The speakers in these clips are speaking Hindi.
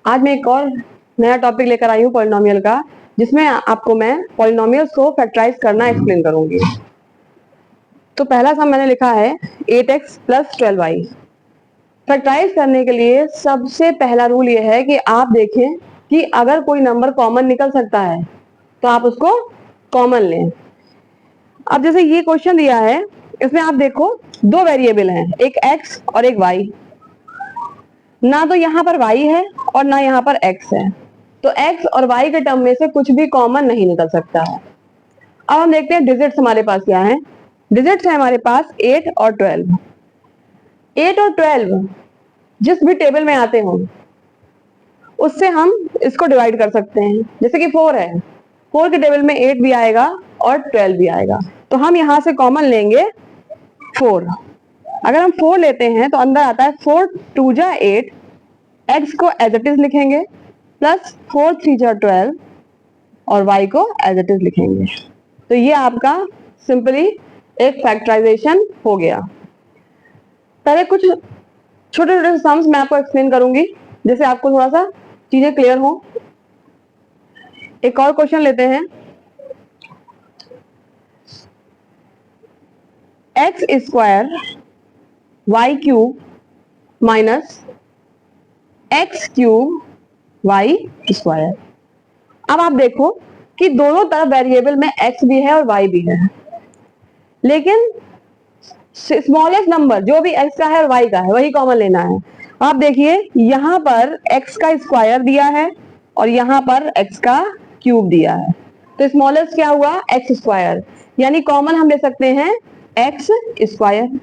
आज मैं एक और नया टॉपिक लेकर आई हूँ पॉलिनोमियल का, जिसमें आपको मैं पॉलिनोमियल्स को फैक्टराइज करना एक्सप्लेन करूंगी। तो पहला सम मैंने लिखा है 8x + 12y। फैक्टराइज करने के लिए सबसे पहला रूल ये है कि आप देखें कि अगर कोई नंबर कॉमन निकल सकता है तो आप उसको कॉमन लें। अब जैसे ये क्वेश्चन दिया है, इसमें आप देखो दो वेरिएबल हैं, एक x और एक y। ना तो यहाँ पर y है और ना यहाँ पर x है, तो x और y के टर्म में से कुछ भी कॉमन नहीं निकल सकता है। अब हम देखते हैं डिजिट्स हमारे पास क्या है। डिजिट्स है हमारे पास 8 और 12। 8 और 12 जिस भी टेबल में आते हो उससे हम इसको डिवाइड कर सकते हैं। जैसे कि 4 है, 4 के टेबल में 8 भी आएगा और 12 भी आएगा, तो हम यहां से कॉमन लेंगे 4। अगर हम 4 लेते हैं तो अंदर आता है 4 2 जा 8, x को एज इट इज लिखेंगे प्लस 4 3 जा 12 और y को एज इट इज लिखेंगे। तो ये आपका सिंपली एक फैक्टराइजेशन हो गया। पहले कुछ छोटे छोटे सम्स मैं आपको एक्सप्लेन करूंगी जिससे आपको थोड़ा सा चीजें क्लियर हो। एक और क्वेश्चन लेते हैं। x square y cube minus x cube y square. अब आप देखो कि दोनों तरफ वेरिएबल में x भी है और y भी है, लेकिन स्मॉलेस्ट नंबर जो भी x का है और y का है वही कॉमन लेना है। आप देखिए यहाँ पर x का स्क्वायर दिया है और यहाँ पर x का क्यूब दिया है, तो स्मॉलेस्ट क्या हुआ x स्क्वायर, यानी कॉमन हम ले सकते हैं x स्क्वायर।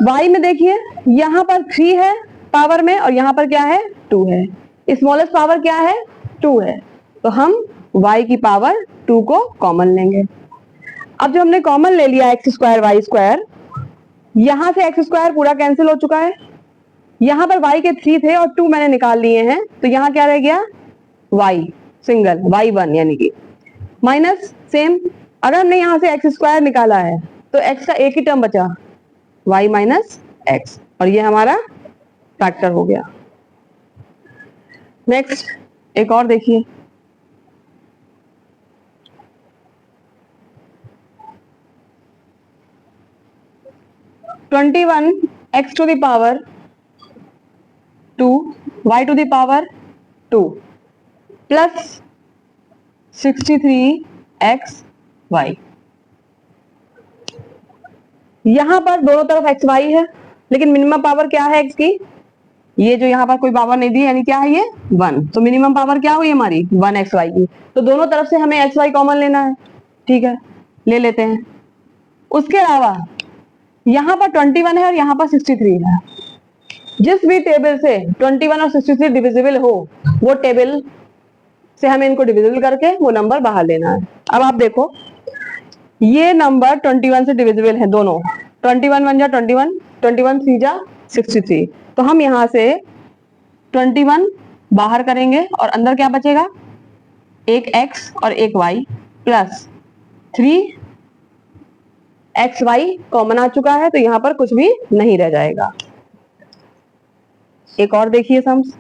y में देखिए यहाँ पर 3 है पावर में और यहाँ पर क्या है 2 है, स्मॉलेस्ट पावर क्या है 2 है, तो हम y की पावर 2 को कॉमन लेंगे। अब जो हमने कॉमन ले लिया x स्क्वायर y स्क्वायर, यहां से x स्क्वायर पूरा कैंसिल हो चुका है, यहां पर y के 3 थे और 2 मैंने निकाल लिए हैं, तो यहां क्या रह गया y सिंगल y1, यानी कि माइनस सेम। अगर हमने यहां से x स्क्वायर निकाला है तो x का एक ही टर्म बचा y माइनस x, और ये हमारा फैक्टर हो गया। नेक्स्ट एक और देखिए, twenty one x to the power 2 y to the power 2 plus 63x y। यहां पर दोनों तरफ एक्स वाई है, लेकिन मिनिमम पावर क्या है x की, ये जो यहाँ पर कोई पावर नहीं दी, यानी क्या है ये 1, तो मिनिमम पावर क्या हुई हमारी 1xy की। तो दोनों तरफ से हमें xy कॉमन लेना है, ठीक है ले लेते हैं। उसके अलावा यहाँ पर 21 है और यहाँ पर 63 है, जिस भी टेबल से 21 और 63 डिविजिबल हो वो टेबल से हमें इनको डिविजिबल करके वो नंबर बाहर लेना है। अब आप देखो ये नंबर 21 से डिविजिबल है दोनों, 21 1 जा 21, 21 3 जा 63, तो हम यहां से 21 बाहर करेंगे और अंदर क्या बचेगा एक x और एक y प्लस 3xy कॉमन आ चुका है, तो यहां पर कुछ भी नहीं रह जाएगा। एक और देखिए सम्स।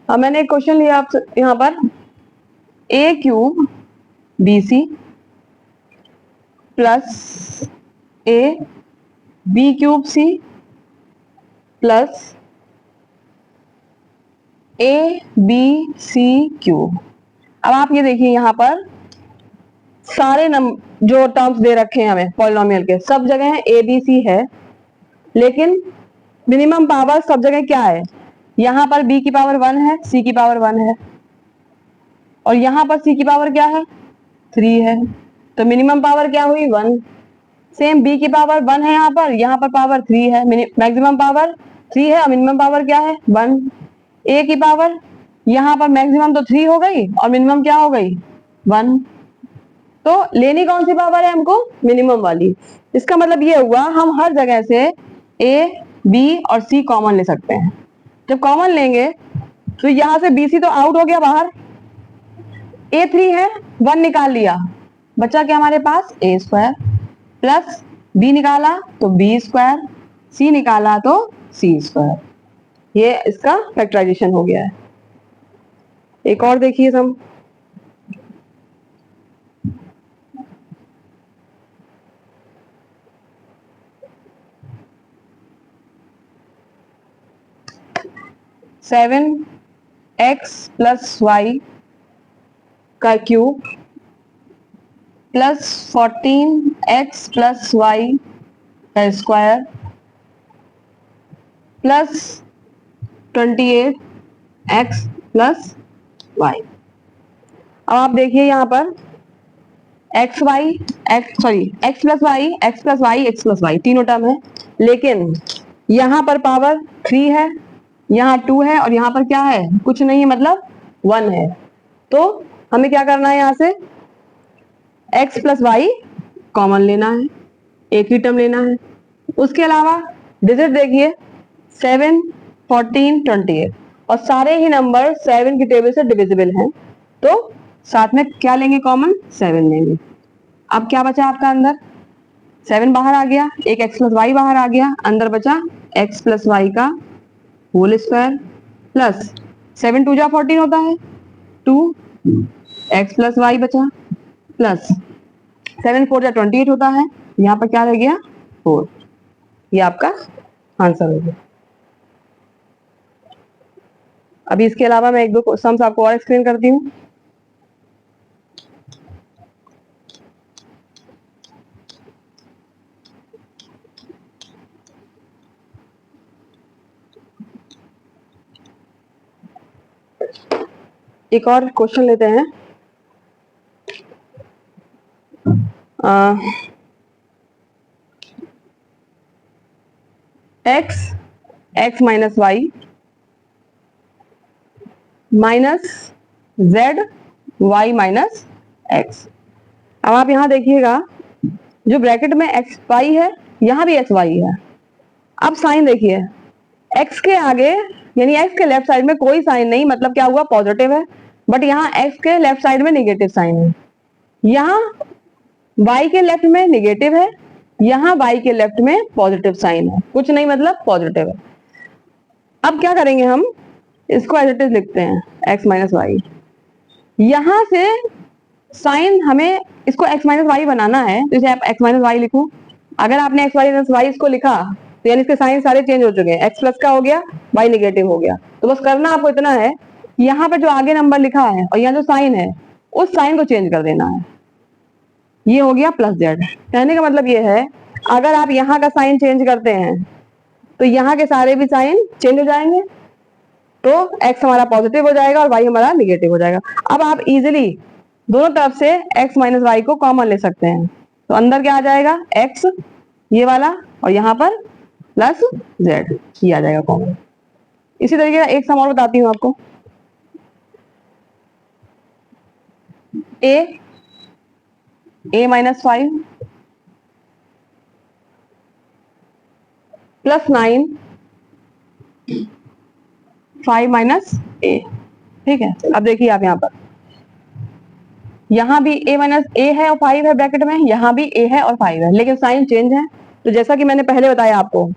अब मैंने एक क्वेश्चन लिया आप यहां पर a cube bc plus a b cube c plus a b c cube. अब आप ये देखिए यहाँ पर सारे जो टर्म्स दे रखे हैं हमें पॉलिनोमियल के, सब जगह है a b c है, लेकिन मिनिमम पावर सब जगह क्या है, यहाँ पर b की पावर 1 है, c की पावर 1 है, और यहाँ पर c की पावर क्या है 3 है, तो मिनिमम पावर क्या हुई 1। सेम b की पावर 1 है यहाँ पर पावर 3 है, मैक्सिमम पावर 3 है और मिनिमम पावर क्या है 1। a की पावर यहाँ पर मैक्सिमम तो 3 हो गई और मिनिमम क्या हो गई 1, तो लेनी कौन सी पावर है हमको मिनिमम वाली। इसका मतलब ये हुआ हम हर जगह से a b और c कॉमन ले सकते हैं। जब कॉमन लेंगे तो यहां से bc तो आउट हो गया बाहर, a3 है 1 निकाल लिया, बचा क्या हमारे पास a स्क्वायर प्लस b निकाला तो b स्क्वायर c निकाला तो c स्क्वायर। ये इसका फैक्टराइजेशन हो गया है। एक और देखिए sum, seven x plus y का cube plus 14x plus y का square plus 28x plus y. अब आप देखिए यहाँ पर x y x sorry x plus y x plus y x plus y तीनों टर्म है, लेकिन यहाँ पर पावर 3 है, यहाँ 2 है और यहाँ पर क्या है, कुछ नहीं है, मतलब 1 है। तो हमें क्या करना है, यहाँ से x प्लस वाई कॉमन लेना है, एक ही टर्म लेना है। उसके अलावा डिजिट देखिए 7, 14, 28 और सारे ही नंबर 7 की टेबल से डिविजिबल हैं, तो साथ में क्या लेंगे, कॉमन 7 लेंगे। अब क्या बचा आपका अंदर, 7 बाहर आ गया, एक x प्लस वाई बाहर आ गया, अंदर बचा x प्लस वाई का होल स्क्वायर प्लस 7 2 जा 14 होता है, 2 x प्लस वाई बचा प्लस 7 4 जा 28 होता है, यहाँ पर क्या रह गया 4। ये आपका आंसर हो गया। अभी इसके अलावा मैं एक दो सम्स आपको और एक्सप्लेन करती हूँ। एक और क्वेश्चन लेते हैं। X minus y minus z y minus x. अब आप यहां देखिएगा, जो ब्रैकेट में एक्स वाई है, यहां भी एक्स वाई है। अब साइन देखिए, एक्स के आगे यानी एक्स के लेफ्ट साइड में कोई साइन नहीं, मतलब क्या हुआ, पॉजिटिव है, बट यहाँ एक्स के लेफ्ट साइड में निगेटिव साइन है। यहाँ वाई के लेफ्ट में निगेटिव है, यहाँ वाई के लेफ्ट में पॉजिटिव साइन है, कुछ नहीं मतलब पॉजिटिव है। अब क्या करेंगे, हम इसको एज इट इज लिखते हैं एक्स माइनस वाई। यहां से साइन हमें इसको एक्स माइनस वाई बनाना है, तो इसे आप एक्स माइनस वाई लिखो। अगर आपने एक्स माइनस वाई इसको लिखा तो यानी इसके साइन सारे चेंज हो चुके हैं, एक्स प्लस का हो गया, वाई निगेटिव हो गया। तो बस करना आपको इतना है, यहाँ पे जो आगे नंबर लिखा है और यहाँ जो साइन है, उस साइन को चेंज कर देना है। ये हो गया प्लस जेड। कहने का मतलब ये है, अगर आप यहाँ का साइन चेंज करते हैं तो यहाँ के सारे भी साइन चेंज हो जाएंगे, तो x हमारा पॉजिटिव हो जाएगा और y हमारा निगेटिव हो जाएगा। अब आप इजीली दोनों तरफ से x माइनस वाई को कॉमन ले सकते हैं, तो अंदर क्या आ जाएगा, x ये वाला और यहाँ पर प्लस z, ये आ जाएगा कॉमन। इसी तरीके का एक सम और बताती हूँ आपको। a minus 5 plus 9 5 minus a, ठीक है। अब देखिए आप यहाँ पर, यहाँ भी a माइनस a है और 5 है ब्रैकेट में, यहाँ भी a है और 5 है, लेकिन साइन चेंज है। तो जैसा कि मैंने पहले बताया आपको,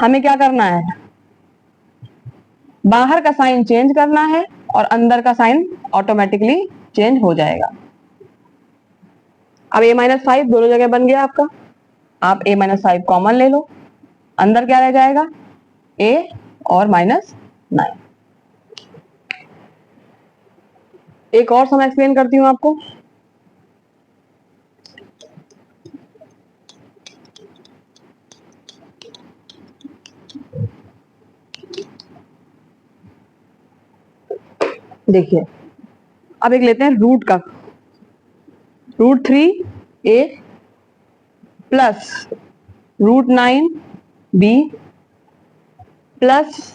हमें क्या करना है, बाहर का साइन चेंज करना है और अंदर का साइन ऑटोमेटिकली चेंज हो जाएगा। अब a माइनस 5 दोनों जगह बन गया आपका, आप a माइनस 5 कॉमन ले लो, अंदर क्या रह जाएगा, a और माइनस 9। एक और सम एक्सप्लेन करती हूँ आपको। देखिए, अब एक लेते हैं रूट का, root 3a plus root 9b plus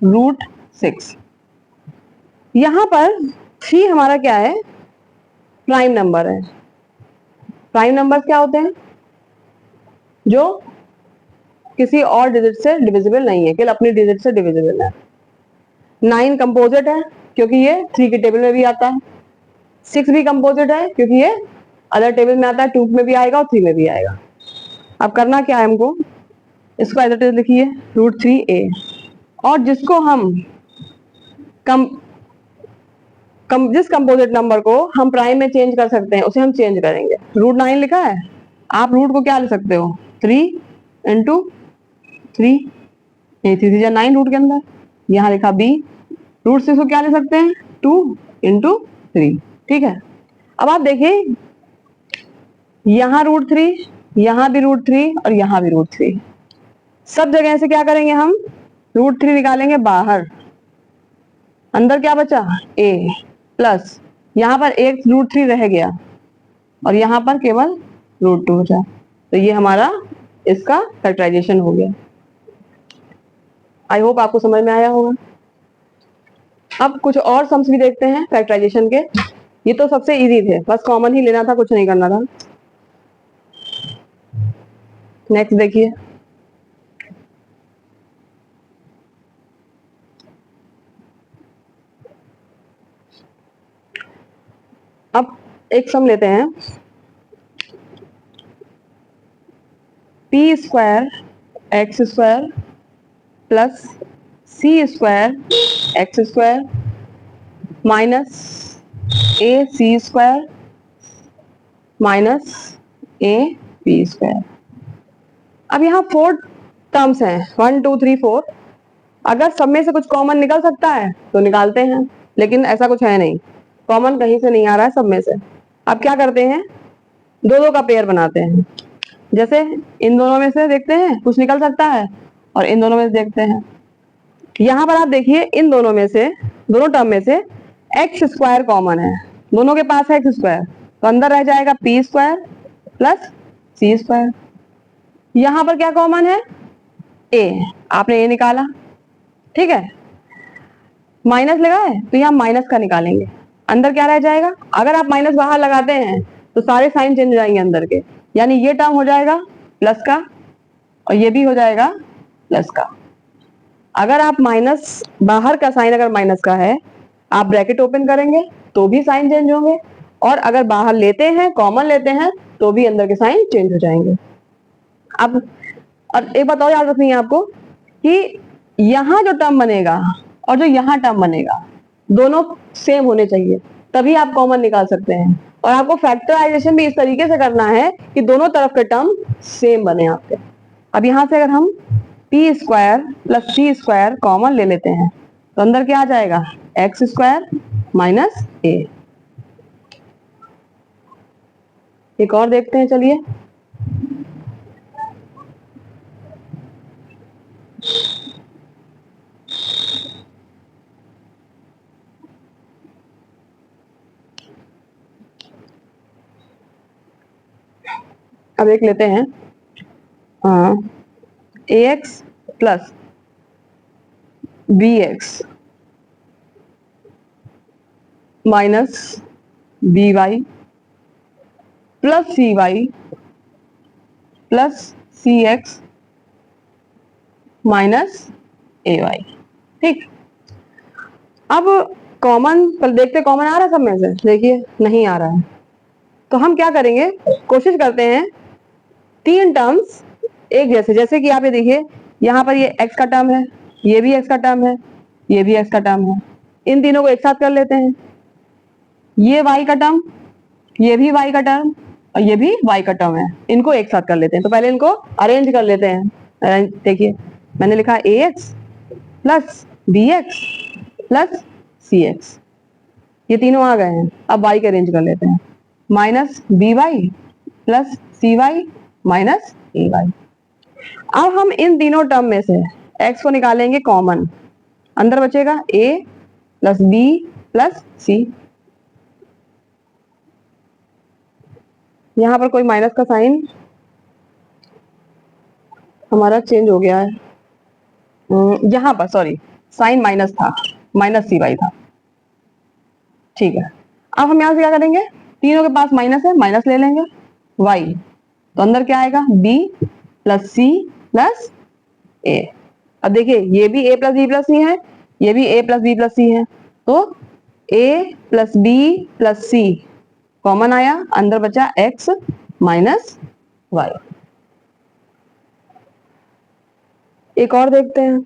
root 6। यहां पर 3 हमारा क्या है, प्राइम नंबर है। प्राइम नंबर क्या होते हैं, जो किसी और डिजिट से डिविजिबल नहीं है, केवल अपनी डिजिट से डिविजिबल है। 9 कंपोजिट है क्योंकि ये 3 की टेबल में भी आता है, 6 भी कंपोजिट है क्योंकि ये अदर टेबल में आता है, 2 में भी आएगा और 3 में भी आएगा। अब करना क्या है हमको, इसको एज इट इज लिखिए √3a, और जिसको हम जिस कंपोजिट नंबर को हम प्राइम में चेंज कर सकते हैं उसे हम चेंज करेंगे। √9 लिखा है, आप रूट को क्या ले सकते हो 3 इंटू 3, 3 9 रूट के अंदर, यहाँ लिखा b, √6 को क्या ले सकते हैं 2 इंटू 3। ठीक है, अब आप देखिए यहाँ √3, यहाँ भी √3 और यहाँ भी √3, सब जगह से क्या करेंगे हम √3 निकालेंगे बाहर, अंदर क्या बचा a, प्लस यहाँ पर एक √3 रह गया और यहाँ पर केवल √2 बचा। तो ये हमारा इसका फैक्टराइजेशन हो गया। आई होप आपको समझ में आया होगा। अब कुछ और सम्स भी देखते हैं फैक्टराइजेशन के। ये तो सबसे इजी थे, बस कॉमन ही लेना था, कुछ नहीं करना था। नेक्स्ट देखिए, अब एक सम लेते हैं, p² x² plus c² x² minus ac² minus ab²। अब यहाँ 4 टर्म्स हैं, 1 2 3 4। अगर सब में से कुछ कॉमन निकल सकता है तो निकालते हैं, लेकिन ऐसा कुछ है नहीं, कॉमन कहीं से नहीं आ रहा है सब में से। अब क्या करते हैं, दो दो का पेयर बनाते हैं। जैसे इन दोनों में से देखते हैं कुछ निकल सकता है, और इन दोनों में से देखते हैं। यहाँ पर आप देखिए इन दोनों में से, दोनों टर्म में से x² कॉमन है, दोनों के पास है x², तो अंदर रह जाएगा p² प्लस c²। यहाँ पर क्या कॉमन है a, आपने a निकाला, ठीक है, माइनस लगा है तो यहाँ माइनस का निकालेंगे, अंदर क्या रह जाएगा। अगर आप माइनस बाहर लगाते हैं तो सारे साइन चेंज हो जाएंगे अंदर के, यानी ये टर्म हो जाएगा प्लस का और ये भी हो जाएगा प्लस का। अगर आप माइनस बाहर का साइन अगर माइनस का है, आप ब्रैकेट ओपन करेंगे तो भी साइन चेंज होंगे, और अगर बाहर लेते हैं कॉमन लेते हैं तो भी अंदर के साइन चेंज हो जाएंगे। अब और एक बात और याद रखनी है आपको कि यहाँ जो टर्म बनेगा और जो यहाँ टर्म बनेगा दोनों सेम होने चाहिए, तभी आप कॉमन निकाल सकते हैं। और आपको फैक्टराइजेशन भी इस तरीके से करना है कि दोनों तरफ के टर्म सेम बने आपके। अब यहाँ से अगर हम p² प्लस c² कॉमन ले लेते हैं तो अंदर क्या आ जाएगा x² माइनस a। एक और देखते हैं, चलिए। अब एक लेते हैं ax plus bx minus by plus cy plus cx minus ay। ठीक, अब कॉमन देखते, कॉमन आ रहा है सब में से, देखिए नहीं आ रहा है, तो हम क्या करेंगे, कोशिश करते हैं तीन टर्म्स एक जैसे, जैसे कि आप ये देखिए यहाँ पर ये x का टर्म है, ये भी x का टर्म है, ये भी x का टर्म है, इन तीनों को एक साथ कर लेते हैं। ये y का टर्म, ये भी y का टर्म और ये भी y का टर्म है, इनको एक साथ कर लेते हैं। तो पहले इनको अरेंज कर लेते हैं। देखिए मैंने लिखा ax plus bx plus cx, ये तीनों आ गए हैं। अब y के अरेंज कर लेते हैं, minus by plus cy minus ay। अब हम इन तीनों टर्म में से x को निकालेंगे कॉमन, अंदर बचेगा a plus b plus c। यहाँ पर कोई माइनस का साइन हमारा चेंज हो गया है, यहाँ पर सॉरी साइन माइनस था, माइनस cy था, ठीक है। अब हम यहाँ से क्या करेंगे, तीनों के पास माइनस है, माइनस ले लेंगे y, तो अंदर क्या आएगा b plus c plus a। अब देखिए ये भी a plus b plus c है, ये भी a plus b plus c है, तो a plus b plus c common आया, अंदर बचा x माइनस y। एक और देखते हैं।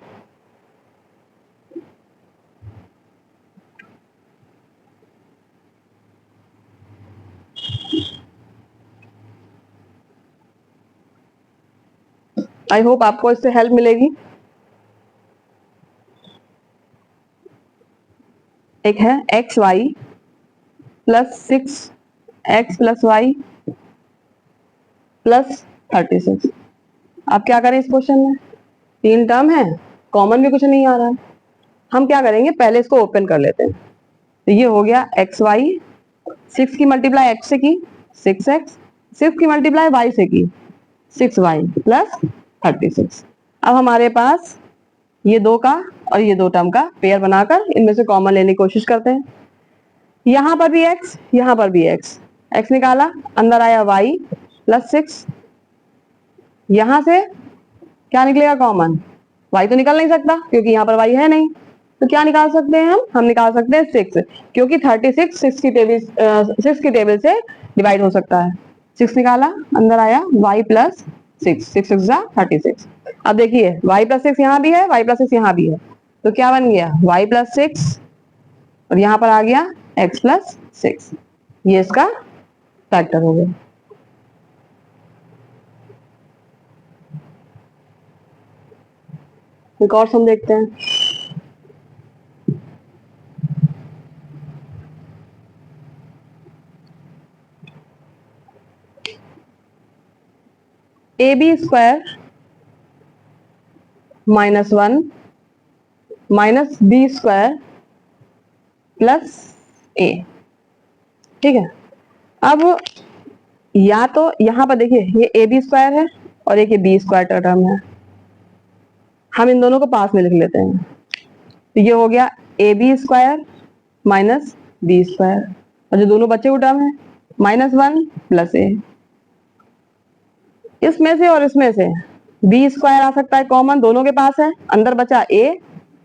आई होप आपको इससे हेल्प मिलेगी। एक है x y plus 6x plus y plus 36। अब क्या करें इस क्वेश्चन में? 3 टर्म है, कॉमन भी कुछ नहीं आ रहा है। हम क्या करेंगे, पहले इसको ओपन कर लेते हैं। तो ये हो गया एक्स वाई, 6 की मल्टीप्लाई एक्स से की 6x, 6 की मल्टीप्लाई वाई से की 6y प्लस 36। अब हमारे पास ये दो का और ये दो टर्म का पेयर बनाकर इनमें से कॉमन लेने की कोशिश करते हैं। यहां पर भी x, यहां पर भी x, x निकाला, अंदर आया y प्लस 6। यहां से क्या निकलेगा कॉमन? y तो निकल नहीं सकता क्योंकि यहाँ पर y है नहीं। तो क्या निकाल सकते हैं हम निकाल सकते हैं 6, क्योंकि 36 6 की टेबल से डिवाइड हो सकता है। 6 निकाला, अंदर आया y प्लस 6, 6 6 36। अब देखिए y प्लस 6 यहाँ भी है, y प्लस 6 यहाँ भी है, तो क्या बन गया y प्लस 6 और यहाँ पर आ गया x प्लस 6। ये इसका फैक्टर हो गया। एक और सम देखते हैं। AB square -1 minus B square plus A. ठीक है, अब या तो यहां पर देखिए ये ए बी स्क्वायर है और एक ये बी स्क्वायर का टर्म है, हम इन दोनों को पास में लिख लेते हैं। तो ये हो गया A B square minus B square, और जो दोनों बचे हुए टर्म है -1 प्लस ए। इसमें से और इसमें से बी स्क्वायर आ सकता है कॉमन, दोनों के पास है, अंदर बचा ए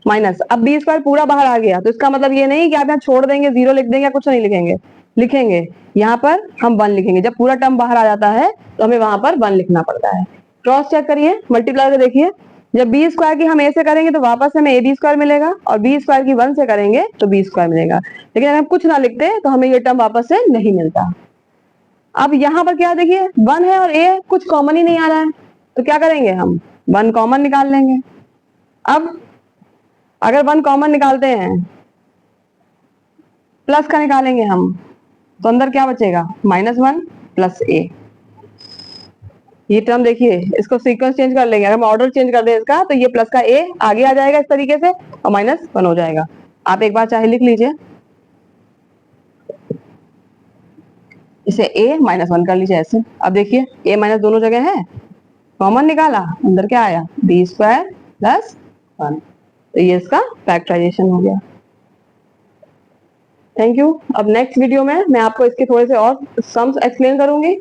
माइनस, अब बी स्क्वायर पूरा बाहर आ गया, तो इसका मतलब ये नहीं कि आप यहाँ छोड़ देंगे, 0 लिख देंगे, कुछ नहीं लिखेंगे, लिखेंगे यहाँ पर हम 1 लिखेंगे। जब पूरा टर्म बाहर आ जाता है तो हमें वहां पर 1 लिखना पड़ता है। क्रॉस चेक करिए, मल्टीप्लाई करके देखिए, जब बी स्क्वायर की हम ए से करेंगे तो वापस हमें ए बी स्क्वायर मिलेगा, और बी स्क्वायर की 1 से करेंगे तो बी स्क्वायर मिलेगा। लेकिन अगर हम कुछ ना लिखते तो हमें ये टर्म वापस से नहीं मिलता। अब यहाँ पर क्या देखिए 1 है और ए कुछ कॉमन ही नहीं आ रहा है, तो क्या करेंगे हम 1 कॉमन निकाल लेंगे। अब अगर 1 कॉमन निकालते हैं, प्लस का निकालेंगे हम, तो अंदर क्या बचेगा -1 प्लस ए। ये टर्म देखिए, इसको सीक्वेंस चेंज कर लेंगे, अगर हम ऑर्डर चेंज कर दें इसका, तो ये प्लस का ए आगे आ जाएगा इस तरीके से और -1 हो जाएगा। आप एक बार चाहे लिख लीजिए, इसे a -1 कर लीजिए ऐसे। अब देखिए a माइनस दोनों जगह है, कॉमन निकाला, अंदर क्या आया बी स्क्वायर प्लस 1, तो ये इसका फैक्टराइजेशन हो गया। Thank you. अब नेक्स्ट वीडियो में मैं आपको इसके थोड़े से और सम्स एक्सप्लेन करूंगी।